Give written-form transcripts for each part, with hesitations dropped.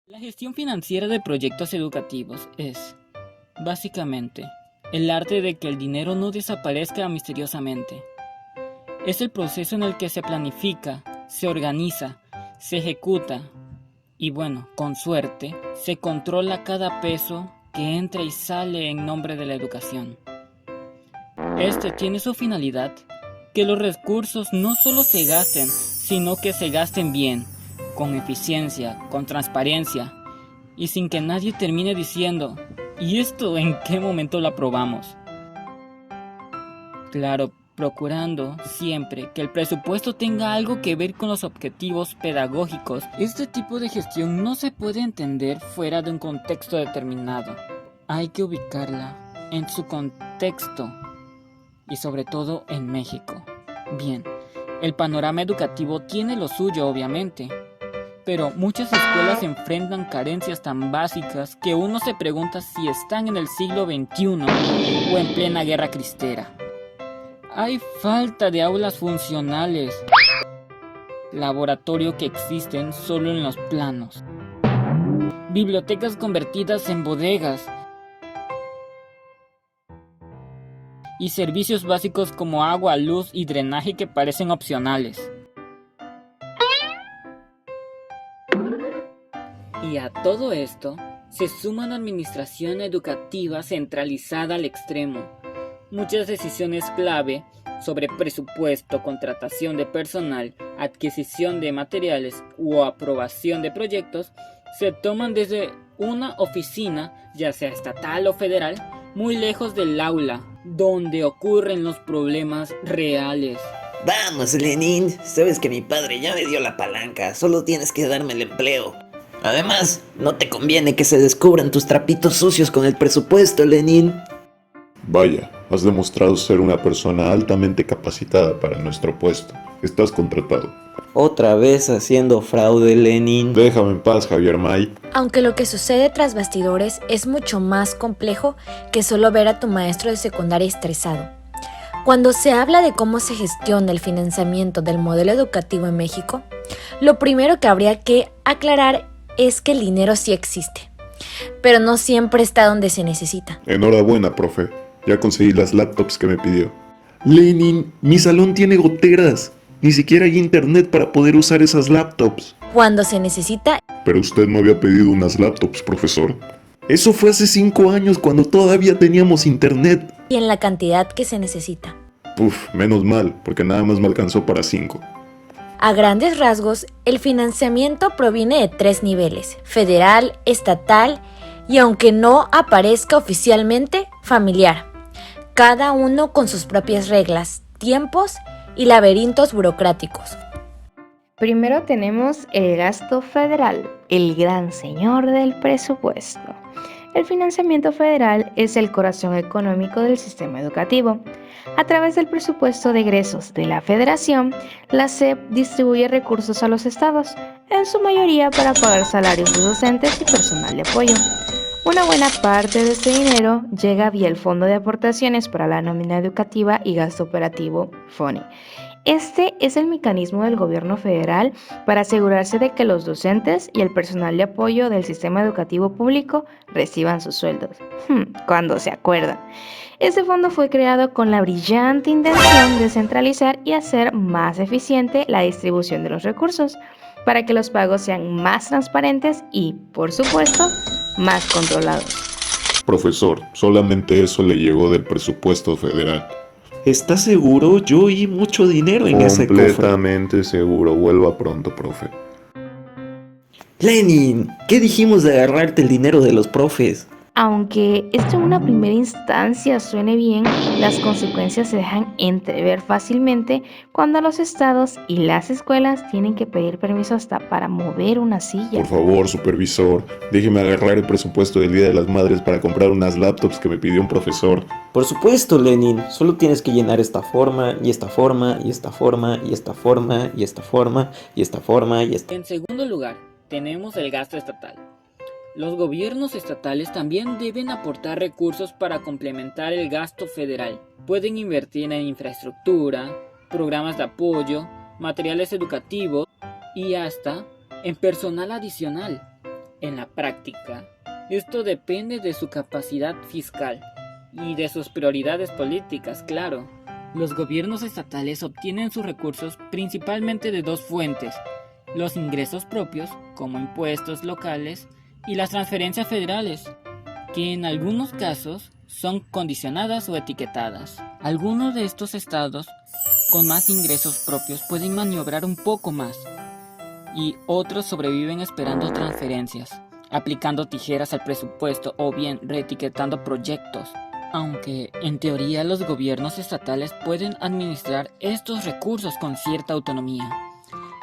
La gestión financiera de proyectos educativos es, básicamente, el arte de que el dinero no desaparezca misteriosamente. Es el proceso en el que se planifica, se organiza, se ejecuta y bueno, con suerte, se controla cada peso que entra y sale en nombre de la educación. Este tiene su finalidad, que los recursos no solo se gasten, sino que se gasten bien, con eficiencia, con transparencia, y sin que nadie termine diciendo, ¿y esto en qué momento lo aprobamos? Claro, procurando siempre que el presupuesto tenga algo que ver con los objetivos pedagógicos. Este tipo de gestión no se puede entender fuera de un contexto determinado. Hay que ubicarla en su contexto y sobre todo en México. Bien, el panorama educativo tiene lo suyo obviamente, pero muchas escuelas enfrentan carencias tan básicas que uno se pregunta si están en el siglo XXI o en plena guerra cristera. Hay falta de aulas funcionales, laboratorio que existen solo en los planos, bibliotecas convertidas en bodegas y servicios básicos como agua, luz y drenaje que parecen opcionales. Y a todo esto se suma una administración educativa centralizada al extremo. Muchas decisiones clave sobre presupuesto, contratación de personal, adquisición de materiales u aprobación de proyectos se toman desde una oficina, ya sea estatal o federal, muy lejos del aula, donde ocurren los problemas reales. Vamos, Lenin, sabes que mi padre ya me dio la palanca, solo tienes que darme el empleo. Además, no te conviene que se descubran tus trapitos sucios con el presupuesto, Lenin. Vaya, has demostrado ser una persona altamente capacitada para nuestro puesto. Estás contratado. Otra vez haciendo fraude, Lenin. Déjame en paz, Javier May. Aunque lo que sucede tras bastidores es mucho más complejo que solo ver a tu maestro de secundaria estresado. Cuando se habla de cómo se gestiona el financiamiento del modelo educativo en México, lo primero que habría que aclarar es que el dinero sí existe, pero no siempre está donde se necesita. Enhorabuena, profe. Ya conseguí las laptops que me pidió. Lenin, mi salón tiene goteras. Ni siquiera hay internet para poder usar esas laptops. Cuando se necesita. Pero usted me había pedido unas laptops, profesor. Eso fue hace 5 años cuando todavía teníamos internet. Y en la cantidad que se necesita. Uf, menos mal, porque nada más me alcanzó para 5. A grandes rasgos, el financiamiento proviene de 3 niveles: federal, estatal y, aunque no aparezca oficialmente, familiar. Cada uno con sus propias reglas, tiempos y laberintos burocráticos. Primero tenemos el gasto federal, el gran señor del presupuesto. El financiamiento federal es el corazón económico del sistema educativo. A través del presupuesto de egresos de la Federación, la SEP distribuye recursos a los estados, en su mayoría para pagar salarios de docentes y personal de apoyo. Una buena parte de este dinero llega vía el Fondo de Aportaciones para la Nómina Educativa y Gasto Operativo, FONE. Este es el mecanismo del gobierno federal para asegurarse de que los docentes y el personal de apoyo del sistema educativo público reciban sus sueldos, cuando se acuerdan. Este fondo fue creado con la brillante intención de centralizar y hacer más eficiente la distribución de los recursos, para que los pagos sean más transparentes y, por supuesto, más controlados. Profesor, solamente eso le llegó del presupuesto federal. ¿Estás seguro? Yo oí mucho dinero en ese cofre. Completamente seguro. Vuelva pronto, profe. Lenin, ¿qué dijimos de agarrarte el dinero de los profes? Aunque esto en una primera instancia suene bien, las consecuencias se dejan entrever fácilmente cuando los estados y las escuelas tienen que pedir permiso hasta para mover una silla. Por favor, supervisor, déjeme agarrar el presupuesto del Día de las Madres para comprar unas laptops que me pidió un profesor. Por supuesto, Lenin, solo tienes que llenar esta forma, y esta forma, y esta forma, y esta forma, y esta forma, y esta forma, y esta... En segundo lugar, tenemos el gasto estatal. Los gobiernos estatales también deben aportar recursos para complementar el gasto federal. Pueden invertir en infraestructura, programas de apoyo, materiales educativos y hasta en personal adicional. En la práctica, esto depende de su capacidad fiscal y de sus prioridades políticas, claro. Los gobiernos estatales obtienen sus recursos principalmente de dos fuentes: los ingresos propios, como impuestos locales, y las transferencias federales, que en algunos casos son condicionadas o etiquetadas. Algunos de estos estados con más ingresos propios pueden maniobrar un poco más, y otros sobreviven esperando transferencias, aplicando tijeras al presupuesto o bien reetiquetando proyectos. Aunque en teoría los gobiernos estatales pueden administrar estos recursos con cierta autonomía,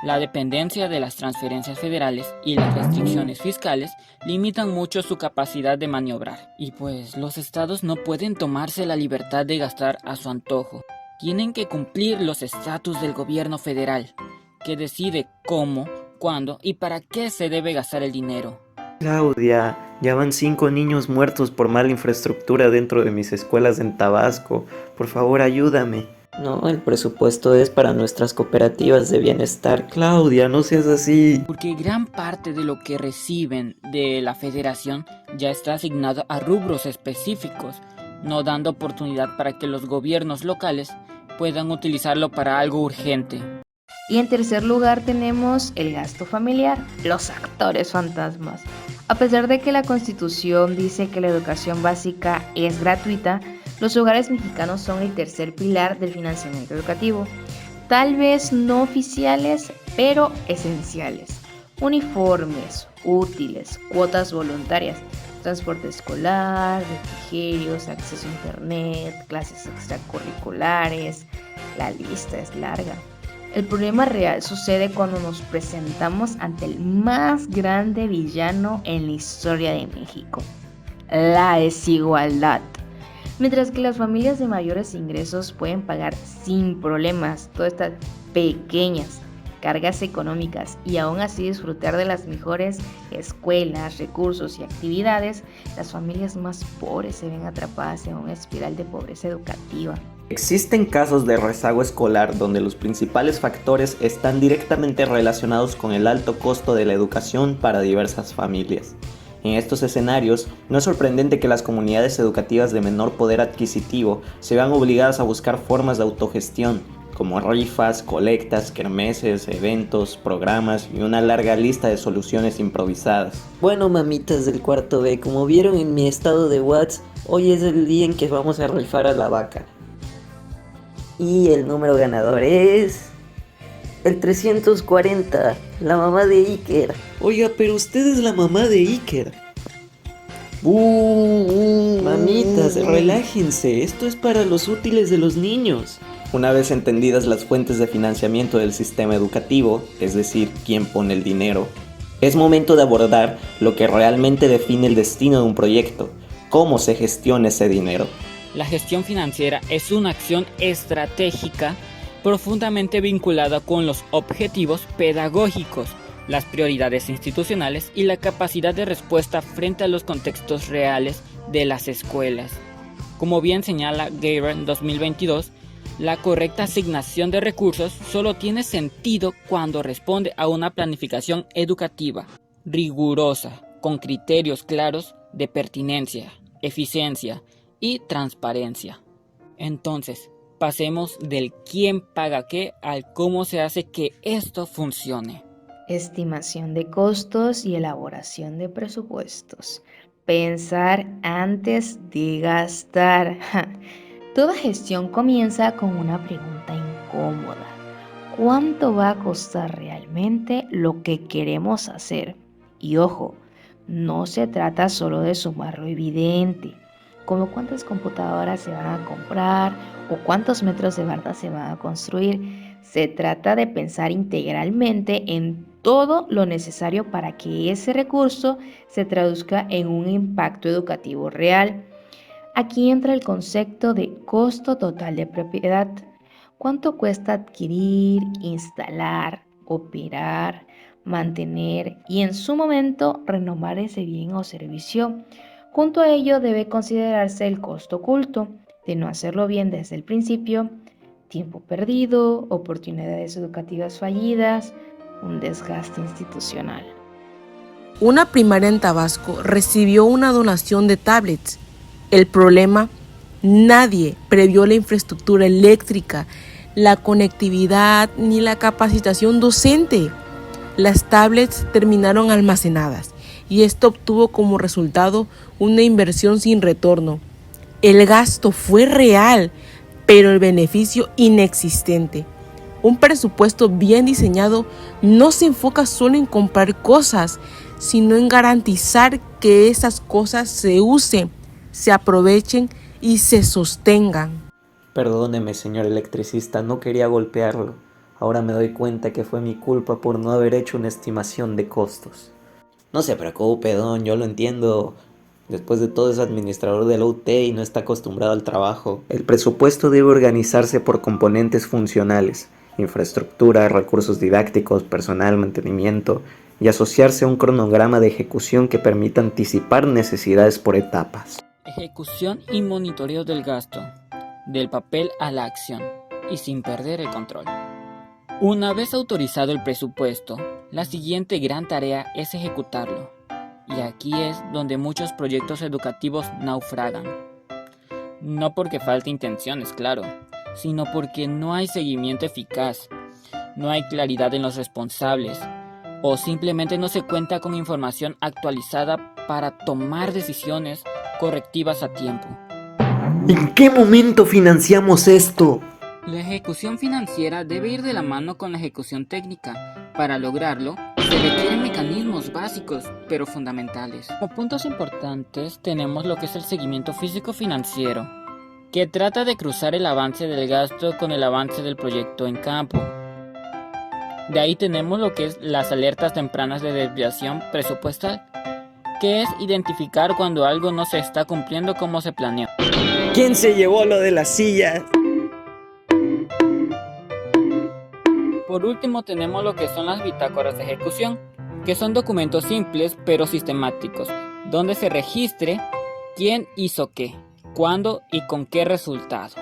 la dependencia de las transferencias federales y las restricciones fiscales limitan mucho su capacidad de maniobrar. Y pues los estados no pueden tomarse la libertad de gastar a su antojo. Tienen que cumplir los estatus del gobierno federal, que decide cómo, cuándo y para qué se debe gastar el dinero. Claudia, ya van 5 niños muertos por mala infraestructura dentro de mis escuelas en Tabasco. Por favor, ayúdame. No, el presupuesto es para nuestras cooperativas de bienestar. Claudia, no seas así. Porque gran parte de lo que reciben de la federación ya está asignado a rubros específicos, no dando oportunidad para que los gobiernos locales puedan utilizarlo para algo urgente. Y en tercer lugar tenemos el gasto familiar, los actores fantasmas. A pesar de que la Constitución dice que la educación básica es gratuita, los hogares mexicanos son el tercer pilar del financiamiento educativo. Tal vez no oficiales, pero esenciales. Uniformes, útiles, cuotas voluntarias, transporte escolar, refrigerios, acceso a internet, clases extracurriculares. La lista es larga. El problema real sucede cuando nos presentamos ante el más grande villano en la historia de México: la desigualdad. Mientras que las familias de mayores ingresos pueden pagar sin problemas todas estas pequeñas cargas económicas y aún así disfrutar de las mejores escuelas, recursos y actividades, las familias más pobres se ven atrapadas en una espiral de pobreza educativa. Existen casos de rezago escolar donde los principales factores están directamente relacionados con el alto costo de la educación para diversas familias. En estos escenarios, no es sorprendente que las comunidades educativas de menor poder adquisitivo se vean obligadas a buscar formas de autogestión, como rifas, colectas, kermeses, eventos, programas y una larga lista de soluciones improvisadas. Bueno, mamitas del cuarto B, como vieron en mi estado de WhatsApp, hoy es el día en que vamos a rifar a la vaca. Y el número ganador es... el 340, la mamá de Iker. Oiga, pero usted es la mamá de Iker. Mamitas, relájense, esto es para los útiles de los niños. Una vez entendidas las fuentes de financiamiento del sistema educativo, es decir, quién pone el dinero, es momento de abordar lo que realmente define el destino de un proyecto: cómo se gestiona ese dinero. La gestión financiera es una acción estratégica profundamente vinculada con los objetivos pedagógicos, las prioridades institucionales y la capacidad de respuesta frente a los contextos reales de las escuelas. Como bien señala Geiger 2022, la correcta asignación de recursos solo tiene sentido cuando responde a una planificación educativa rigurosa, con criterios claros de pertinencia, eficiencia y transparencia. Entonces, pasemos del quién paga qué al cómo se hace que esto funcione. Estimación de costos y elaboración de presupuestos. Pensar antes de gastar. Toda gestión comienza con una pregunta incómoda: ¿cuánto va a costar realmente lo que queremos hacer? Y ojo, no se trata solo de sumar lo evidente, como cuántas computadoras se van a comprar o cuántos metros de barda se van a construir. Se trata de pensar integralmente en todo lo necesario para que ese recurso se traduzca en un impacto educativo real. Aquí entra el concepto de costo total de propiedad. ¿Cuánto cuesta adquirir, instalar, operar, mantener y en su momento renovar ese bien o servicio? Junto a ello debe considerarse el costo oculto de no hacerlo bien desde el principio: tiempo perdido, oportunidades educativas fallidas, un desgaste institucional. Una primaria en Tabasco recibió una donación de tablets. El problema, nadie previó la infraestructura eléctrica, la conectividad ni la capacitación docente. Las tablets terminaron almacenadas y esto obtuvo como resultado una inversión sin retorno. El gasto fue real, pero el beneficio inexistente. Un presupuesto bien diseñado no se enfoca solo en comprar cosas, sino en garantizar que esas cosas se usen, se aprovechen y se sostengan. Perdóneme, señor electricista, no quería golpearlo. Ahora me doy cuenta que fue mi culpa por no haber hecho una estimación de costos. No se preocupe, don, yo lo entiendo. Después de todo es administrador de la UT y no está acostumbrado al trabajo. El presupuesto debe organizarse por componentes funcionales, infraestructura, recursos didácticos, personal, mantenimiento, y asociarse a un cronograma de ejecución que permita anticipar necesidades por etapas. Ejecución y monitoreo del gasto, del papel a la acción, y sin perder el control. Una vez autorizado el presupuesto, la siguiente gran tarea es ejecutarlo. Y aquí es donde muchos proyectos educativos naufragan. No porque falte intenciones, claro, sino porque no hay seguimiento eficaz, no hay claridad en los responsables, o simplemente no se cuenta con información actualizada para tomar decisiones correctivas a tiempo. ¿En qué momento financiamos esto? La ejecución financiera debe ir de la mano con la ejecución técnica. Para lograrlo, se requieren mecanismos básicos, pero fundamentales. Como puntos importantes tenemos lo que es el seguimiento físico-financiero, que trata de cruzar el avance del gasto con el avance del proyecto en campo. De ahí tenemos lo que es las alertas tempranas de desviación presupuestal, que es identificar cuando algo no se está cumpliendo como se planeó. ¿Quién se llevó lo de las sillas? Por último tenemos lo que son las bitácoras de ejecución, que son documentos simples pero sistemáticos, donde se registre quién hizo qué, cuándo y con qué resultado.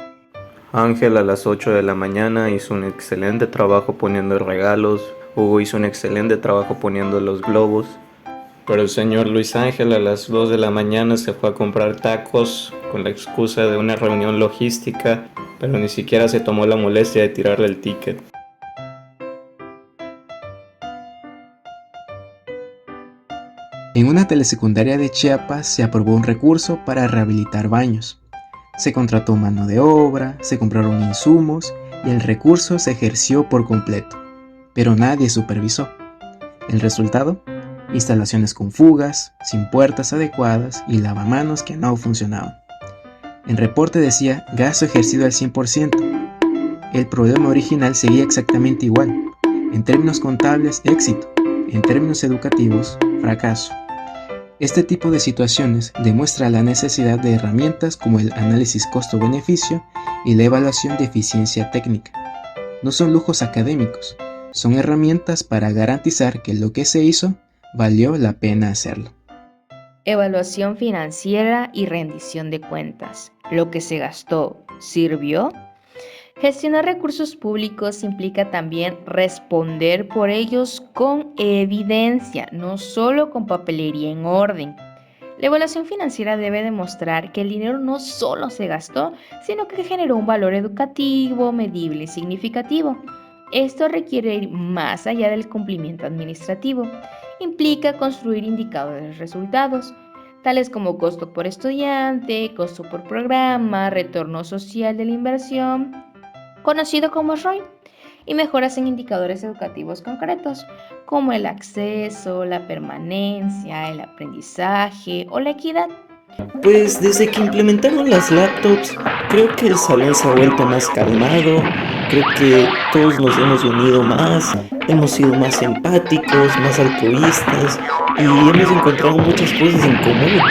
Ángel a las 8 de la mañana hizo un excelente trabajo poniendo regalos. Hugo hizo un excelente trabajo poniendo los globos. Pero el señor Luis Ángel a las 2 de la mañana se fue a comprar tacos con la excusa de una reunión logística, pero ni siquiera se tomó la molestia de tirarle el ticket. En una telesecundaria de Chiapas se aprobó un recurso para rehabilitar baños. Se contrató mano de obra, se compraron insumos y el recurso se ejerció por completo, pero nadie supervisó. El resultado: instalaciones con fugas, sin puertas adecuadas y lavamanos que no funcionaban. El reporte decía gasto ejercido al 100%. El problema original seguía exactamente igual. En términos contables, éxito. En términos educativos, fracaso. Este tipo de situaciones demuestra la necesidad de herramientas como el análisis costo-beneficio y la evaluación de eficiencia técnica. No son lujos académicos, son herramientas para garantizar que lo que se hizo valió la pena hacerlo. Evaluación financiera y rendición de cuentas. ¿Lo que se gastó sirvió? Gestionar recursos públicos implica también responder por ellos con evidencia, no solo con papelería en orden. La evaluación financiera debe demostrar que el dinero no solo se gastó, sino que generó un valor educativo, medible y significativo. Esto requiere ir más allá del cumplimiento administrativo. Implica construir indicadores de resultados, tales como costo por estudiante, costo por programa, retorno social de la inversión, conocido como ROI, y mejoras en indicadores educativos concretos, como el acceso, la permanencia, el aprendizaje o la equidad. Pues desde que implementaron las laptops, creo que el salón se ha vuelto más calmado, creo que todos nos hemos unido más, hemos sido más empáticos, más altruistas y hemos encontrado muchas cosas en común.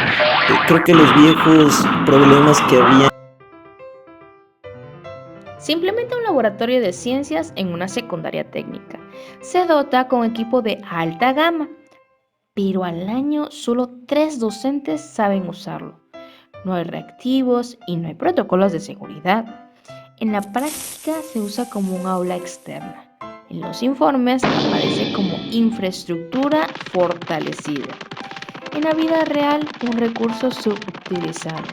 Creo que los viejos problemas que había. Se implementa un laboratorio de ciencias en una secundaria técnica. Se dota con equipo de alta gama, pero al año solo 3 docentes saben usarlo. No hay reactivos y no hay protocolos de seguridad. En la práctica se usa como un aula externa. En los informes aparece como infraestructura fortalecida. En la vida real, un recurso subutilizado.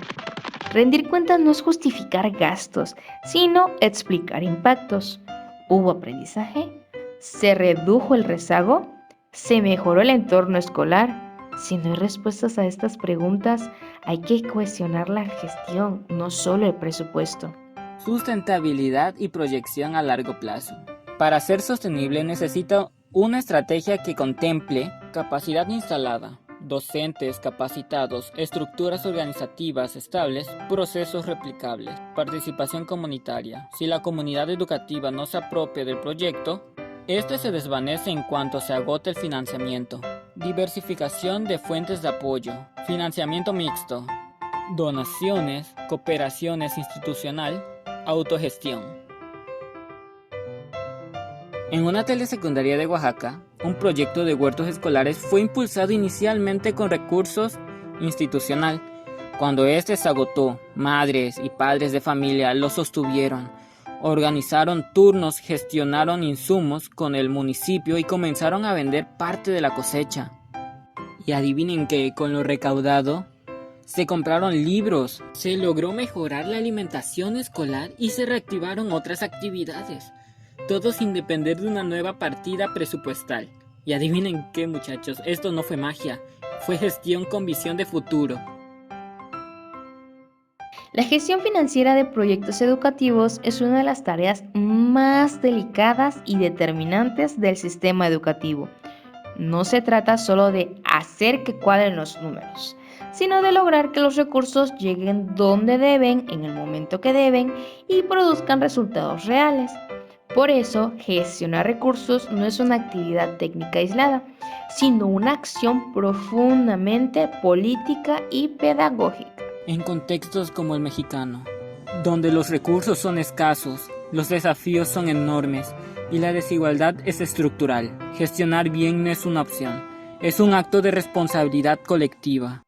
Rendir cuentas no es justificar gastos, sino explicar impactos. ¿Hubo aprendizaje? ¿Se redujo el rezago? ¿Se mejoró el entorno escolar? Si no hay respuestas a estas preguntas, hay que cuestionar la gestión, no solo el presupuesto. Sustentabilidad y proyección a largo plazo. Para ser sostenible necesita una estrategia que contemple capacidad instalada, docentes capacitados, estructuras organizativas estables, procesos replicables, participación comunitaria. Si la comunidad educativa no se apropia del proyecto, este se desvanece en cuanto se agote el financiamiento. Diversificación de fuentes de apoyo, financiamiento mixto, donaciones, cooperaciones institucional, autogestión. En una telesecundaria de Oaxaca, un proyecto de huertos escolares fue impulsado inicialmente con recursos institucional. Cuando este se agotó, madres y padres de familia lo sostuvieron. Organizaron turnos, gestionaron insumos con el municipio y comenzaron a vender parte de la cosecha. Y adivinen que con lo recaudado, se compraron libros, se logró mejorar la alimentación escolar y se reactivaron otras actividades. Todo sin depender de una nueva partida presupuestal. Y adivinen qué, muchachos, esto no fue magia, fue gestión con visión de futuro. La gestión financiera de proyectos educativos es una de las tareas más delicadas y determinantes del sistema educativo. No se trata solo de hacer que cuadren los números, sino de lograr que los recursos lleguen donde deben, en el momento que deben y produzcan resultados reales. Por eso, gestionar recursos no es una actividad técnica aislada, sino una acción profundamente política y pedagógica. En contextos como el mexicano, donde los recursos son escasos, los desafíos son enormes y la desigualdad es estructural, gestionar bien no es una opción, es un acto de responsabilidad colectiva.